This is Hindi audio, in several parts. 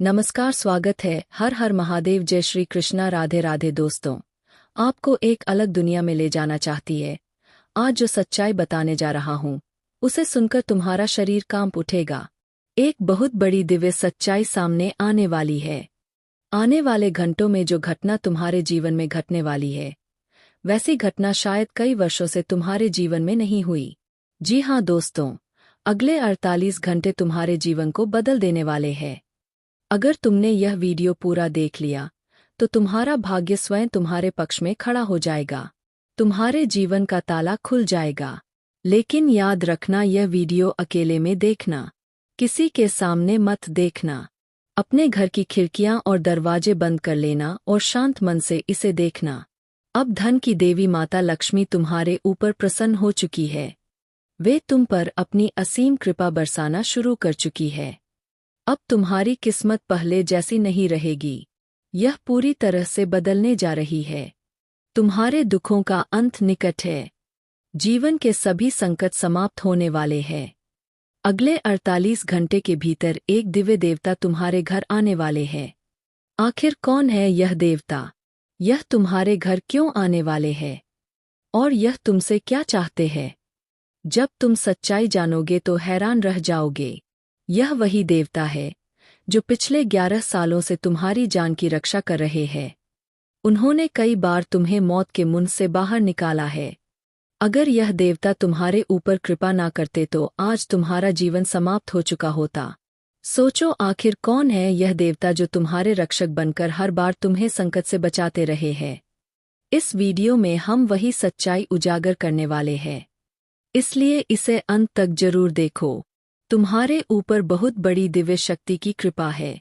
नमस्कार, स्वागत है। हर हर महादेव, जय श्री कृष्णा, राधे राधे। दोस्तों, आपको एक अलग दुनिया में ले जाना चाहती है। आज जो सच्चाई बताने जा रहा हूँ उसे सुनकर तुम्हारा शरीर कांप उठेगा। एक बहुत बड़ी दिव्य सच्चाई सामने आने वाली है। आने वाले घंटों में जो घटना तुम्हारे जीवन में घटने वाली है, वैसी घटना शायद कई वर्षों से तुम्हारे जीवन में नहीं हुई। जी हाँ दोस्तों, अगले 48 घंटे तुम्हारे जीवन को बदल देने वाले हैं। अगर तुमने यह वीडियो पूरा देख लिया तो तुम्हारा भाग्य स्वयं तुम्हारे पक्ष में खड़ा हो जाएगा। तुम्हारे जीवन का ताला खुल जाएगा। लेकिन याद रखना, यह वीडियो अकेले में देखना, किसी के सामने मत देखना। अपने घर की खिड़कियां और दरवाजे बंद कर लेना और शांत मन से इसे देखना। अब धन की देवी माता लक्ष्मी तुम्हारे ऊपर प्रसन्न हो चुकी है। वे तुम पर अपनी असीम कृपा बरसाना शुरू कर चुकी है। अब तुम्हारी किस्मत पहले जैसी नहीं रहेगी। यह पूरी तरह से बदलने जा रही है। तुम्हारे दुखों का अंत निकट है। जीवन के सभी संकट समाप्त होने वाले हैं। अगले 48 घंटे के भीतर एक दिव्य देवता तुम्हारे घर आने वाले हैं। आखिर कौन है यह देवता? यह तुम्हारे घर क्यों आने वाले हैं? और यह तुमसे क्या चाहते हैं? जब तुम सच्चाई जानोगे तो हैरान रह जाओगे। यह वही देवता है जो पिछले 11 सालों से तुम्हारी जान की रक्षा कर रहे हैं। उन्होंने कई बार तुम्हें मौत के मुंह से बाहर निकाला है। अगर यह देवता तुम्हारे ऊपर कृपा ना करते तो आज तुम्हारा जीवन समाप्त हो चुका होता। सोचो, आखिर कौन है यह देवता जो तुम्हारे रक्षक बनकर हर बार तुम्हें संकट से बचाते रहे हैं? इस वीडियो में हम वही सच्चाई उजागर करने वाले हैं, इसलिए इसे अंत तक जरूर देखो। तुम्हारे ऊपर बहुत बड़ी दिव्य शक्ति की कृपा है।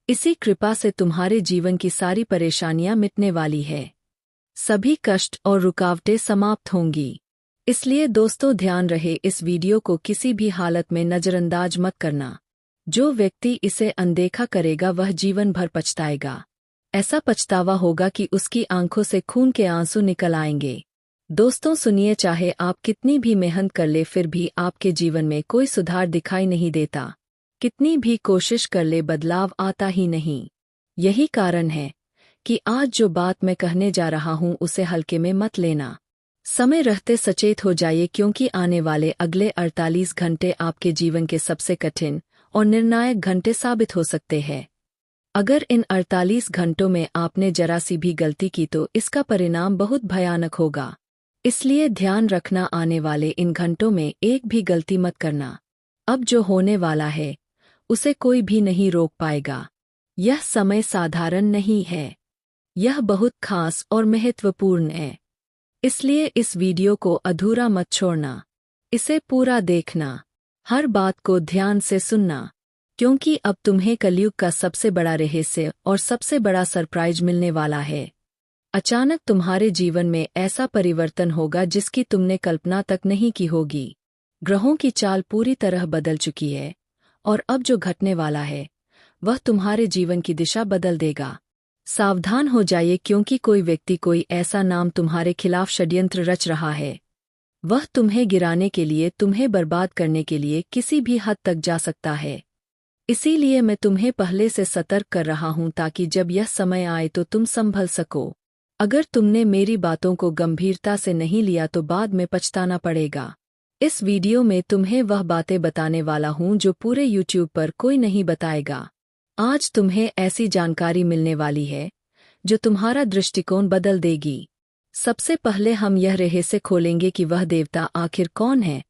इसी कृपा से तुम्हारे जीवन की सारी परेशानियां मिटने वाली है। सभी कष्ट और रुकावटें समाप्त होंगी। इसलिए दोस्तों, ध्यान रहे, इस वीडियो को किसी भी हालत में नजरअंदाज मत करना। जो व्यक्ति इसे अनदेखा करेगा वह जीवन भर पछताएगा। ऐसा पछतावा होगा कि उसकी आंखों से खून के आंसू निकल आएंगे। दोस्तों सुनिए, चाहे आप कितनी भी मेहनत कर ले फिर भी आपके जीवन में कोई सुधार दिखाई नहीं देता। कितनी भी कोशिश कर ले बदलाव आता ही नहीं। यही कारण है कि आज जो बात मैं कहने जा रहा हूं उसे हल्के में मत लेना। समय रहते सचेत हो जाइए, क्योंकि आने वाले अगले 48 घंटे आपके जीवन के सबसे कठिन और निर्णायक घंटे साबित हो सकते हैं। अगर इन 48 घंटों में आपने जरा सी भी गलती की तो इसका परिणाम बहुत भयानक होगा। इसलिए ध्यान रखना, आने वाले इन घंटों में एक भी गलती मत करना। अब जो होने वाला है उसे कोई भी नहीं रोक पाएगा। यह समय साधारण नहीं है, यह बहुत खास और महत्वपूर्ण है। इसलिए इस वीडियो को अधूरा मत छोड़ना। इसे पूरा देखना, हर बात को ध्यान से सुनना, क्योंकि अब तुम्हें कलयुग का सबसे बड़ा रहस्य और सबसे बड़ा सरप्राइज मिलने वाला है। अचानक तुम्हारे जीवन में ऐसा परिवर्तन होगा जिसकी तुमने कल्पना तक नहीं की होगी। ग्रहों की चाल पूरी तरह बदल चुकी है और अब जो घटने वाला है वह तुम्हारे जीवन की दिशा बदल देगा। सावधान हो जाइए, क्योंकि कोई व्यक्ति, कोई ऐसा नाम तुम्हारे खिलाफ षड्यंत्र रच रहा है। वह तुम्हें गिराने के लिए, तुम्हें बर्बाद करने के लिए किसी भी हद तक जा सकता है। इसीलिए मैं तुम्हें पहले से सतर्क कर रहा हूं, ताकि जब यह समय आए तो तुम संभल सको। अगर तुमने मेरी बातों को गंभीरता से नहीं लिया तो बाद में पछताना पड़ेगा। इस वीडियो में तुम्हें वह बातें बताने वाला हूं जो पूरे YouTube पर कोई नहीं बताएगा। आज तुम्हें ऐसी जानकारी मिलने वाली है जो तुम्हारा दृष्टिकोण बदल देगी। सबसे पहले हम यह रहस्य खोलेंगे कि वह देवता आखिर कौन है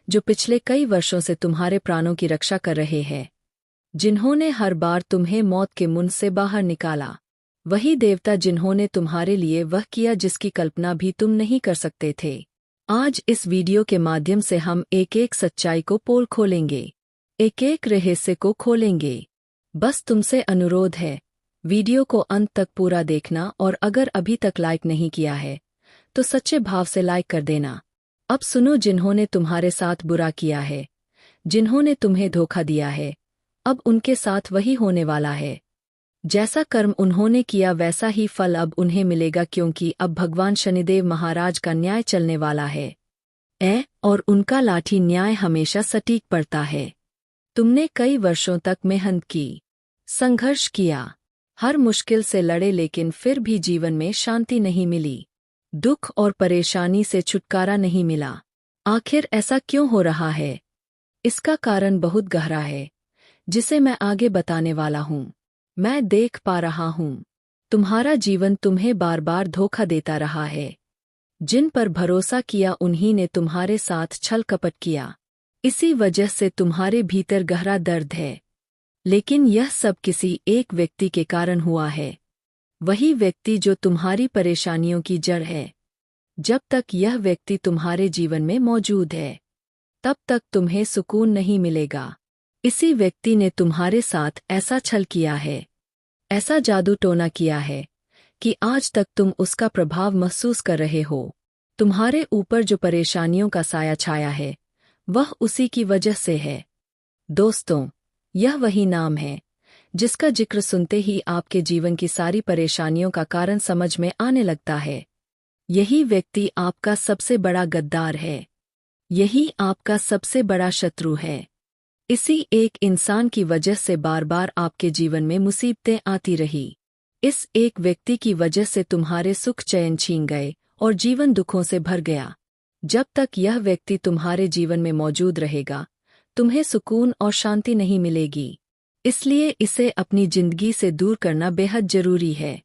जो पिछले कई वर्षों से तुम्हारे प्राणों की रक्षा कर रहे हैं, जिन्होंने हर बार तुम्हें मौत के मुंह से बाहर निकाला। वही देवता जिन्होंने तुम्हारे लिए वह किया जिसकी कल्पना भी तुम नहीं कर सकते थे। आज इस वीडियो के माध्यम से हम एक एक सच्चाई को पोल खोलेंगे, एक एक रहस्य को खोलेंगे। बस तुमसे अनुरोध है, वीडियो को अंत तक पूरा देखना, और अगर अभी तक लाइक नहीं किया है तो सच्चे भाव से लाइक कर देना। अब सुनो, जिन्होंने तुम्हारे साथ बुरा किया है, जिन्होंने तुम्हें धोखा दिया है, अब उनके साथ वही होने वाला है। जैसा कर्म उन्होंने किया वैसा ही फल अब उन्हें मिलेगा, क्योंकि अब भगवान शनिदेव महाराज का न्याय चलने वाला है। और उनका लाठी न्याय हमेशा सटीक पड़ता है। तुमने कई वर्षों तक मेहनत की, संघर्ष किया, हर मुश्किल से लड़े, लेकिन फिर भी जीवन में शांति नहीं मिली। दुख और परेशानी से छुटकारा नहीं मिला। आखिर ऐसा क्यों हो रहा है? इसका कारण बहुत गहरा है, जिसे मैं आगे बताने वाला हूँ। मैं देख पा रहा हूँ, तुम्हारा जीवन तुम्हें बार बार धोखा देता रहा है। जिन पर भरोसा किया उन्हीं ने तुम्हारे साथ छल कपट किया। इसी वजह से तुम्हारे भीतर गहरा दर्द है। लेकिन यह सब किसी एक व्यक्ति के कारण हुआ है। वही व्यक्ति जो तुम्हारी परेशानियों की जड़ है। जब तक यह व्यक्ति तुम्हारे जीवन में मौजूद है, तब तक तुम्हें सुकून नहीं मिलेगा। इसी व्यक्ति ने तुम्हारे साथ ऐसा छल किया है, ऐसा जादू टोना किया है कि आज तक तुम उसका प्रभाव महसूस कर रहे हो। तुम्हारे ऊपर जो परेशानियों का साया छाया है, वह उसी की वजह से है। दोस्तों, यह वही नाम है जिसका जिक्र सुनते ही आपके जीवन की सारी परेशानियों का कारण समझ में आने लगता है। यही व्यक्ति आपका सबसे बड़ा गद्दार है। यही आपका सबसे बड़ा शत्रु है। इसी एक इंसान की वजह से बार बार आपके जीवन में मुसीबतें आती रही। इस एक व्यक्ति की वजह से तुम्हारे सुख चैन छीन गए और जीवन दुखों से भर गया। जब तक यह व्यक्ति तुम्हारे जीवन में मौजूद रहेगा, तुम्हें सुकून और शांति नहीं मिलेगी। इसलिए इसे अपनी जिंदगी से दूर करना बेहद जरूरी है।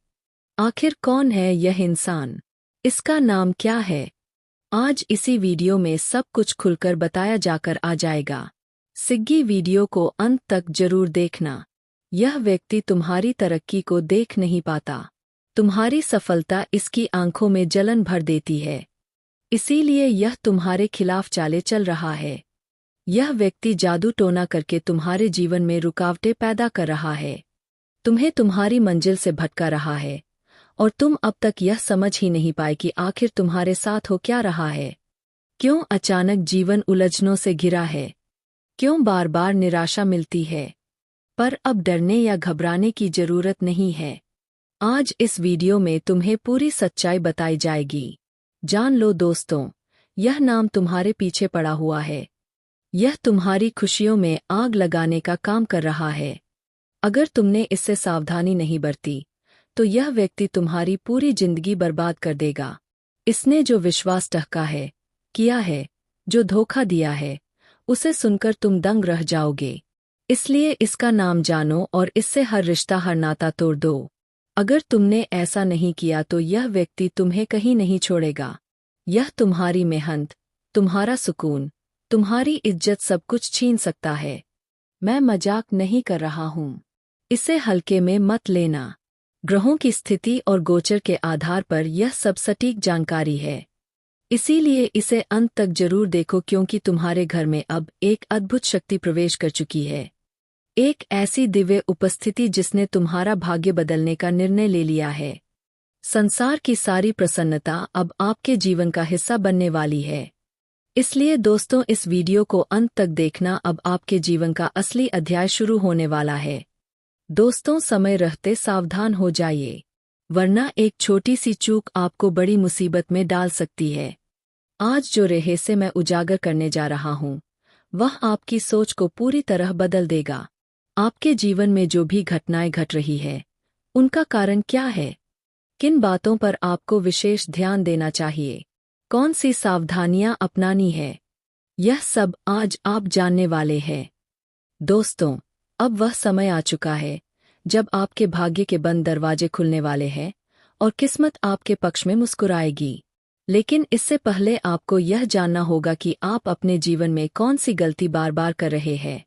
आखिर कौन है यह इंसान? इसका नाम क्या है? आज इसी वीडियो में सब कुछ खुलकर बताया जाकर आ जाएगा। सिग्गी वीडियो को अंत तक जरूर देखना। यह व्यक्ति तुम्हारी तरक्की को देख नहीं पाता। तुम्हारी सफलता इसकी आंखों में जलन भर देती है। इसीलिए यह तुम्हारे खिलाफ चाले चल रहा है। यह व्यक्ति जादू टोना करके तुम्हारे जीवन में रुकावटें पैदा कर रहा है। तुम्हें तुम्हारी मंजिल से भटका रहा है और तुम अब तक यह समझ ही नहीं पाए कि आखिर तुम्हारे साथ हो क्या रहा है। क्यों अचानक जीवन उलझनों से घिरा है? क्यों बार बार निराशा मिलती है? पर अब डरने या घबराने की जरूरत नहीं है। आज इस वीडियो में तुम्हें पूरी सच्चाई बताई जाएगी। जान लो दोस्तों, यह नाम तुम्हारे पीछे पड़ा हुआ है। यह तुम्हारी खुशियों में आग लगाने का काम कर रहा है। अगर तुमने इससे सावधानी नहीं बरती, तो यह व्यक्ति तुम्हारी पूरी जिंदगी बर्बाद कर देगा। इसने जो विश्वास टहका है, किया है, जो धोखा दिया है, उसे सुनकर तुम दंग रह जाओगे। इसलिए इसका नाम जानो और इससे हर रिश्ता, हर नाता तोड़ दो। अगर तुमने ऐसा नहीं किया तो यह व्यक्ति तुम्हें कहीं नहीं छोड़ेगा। यह तुम्हारी मेहनत, तुम्हारा सुकून, तुम्हारी इज्जत सब कुछ छीन सकता है। मैं मजाक नहीं कर रहा हूँ। इसे हल्के में मत लेना। ग्रहों की स्थिति और गोचर के आधार पर यह सब सटीक जानकारी है। इसीलिए इसे अंत तक जरूर देखो, क्योंकि तुम्हारे घर में अब एक अद्भुत शक्ति प्रवेश कर चुकी है। एक ऐसी दिव्य उपस्थिति जिसने तुम्हारा भाग्य बदलने का निर्णय ले लिया है। संसार की सारी प्रसन्नता अब आपके जीवन का हिस्सा बनने वाली है। इसलिए दोस्तों, इस वीडियो को अंत तक देखना। अब आपके जीवन का असली अध्याय शुरू होने वाला है। दोस्तों, समय रहते सावधान हो जाइए, वरना एक छोटी सी चूक आपको बड़ी मुसीबत में डाल सकती है। आज जो रहस्य मैं उजागर करने जा रहा हूँ, वह आपकी सोच को पूरी तरह बदल देगा। आपके जीवन में जो भी घटनाएं घट रही है, उनका कारण क्या है? किन बातों पर आपको विशेष ध्यान देना चाहिए? कौन सी सावधानियां अपनानी है? यह सब आज आप जानने वाले हैं। दोस्तों, अब वह समय आ चुका है जब आपके भाग्य के बंद दरवाजे खुलने वाले हैं और किस्मत आपके पक्ष में मुस्कुराएगी। लेकिन इससे पहले आपको यह जानना होगा कि आप अपने जीवन में कौन सी गलती बार बार कर रहे हैं।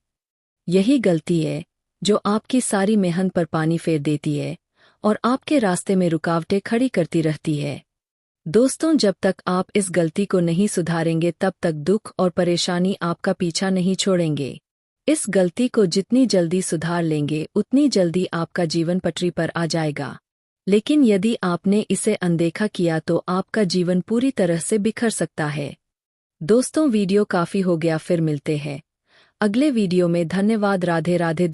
यही गलती है जो आपकी सारी मेहनत पर पानी फेर देती है और आपके रास्ते में रुकावटें खड़ी करती रहती है। दोस्तों, जब तक आप इस गलती को नहीं सुधारेंगे, तब तक दुख और परेशानी आपका पीछा नहीं छोड़ेंगे। इस गलती को जितनी जल्दी सुधार लेंगे, उतनी जल्दी आपका जीवन पटरी पर आ जाएगा। लेकिन यदि आपने इसे अनदेखा किया तो आपका जीवन पूरी तरह से बिखर सकता है। दोस्तों, वीडियो काफी हो गया, फिर मिलते हैं अगले वीडियो में। धन्यवाद। राधे राधे।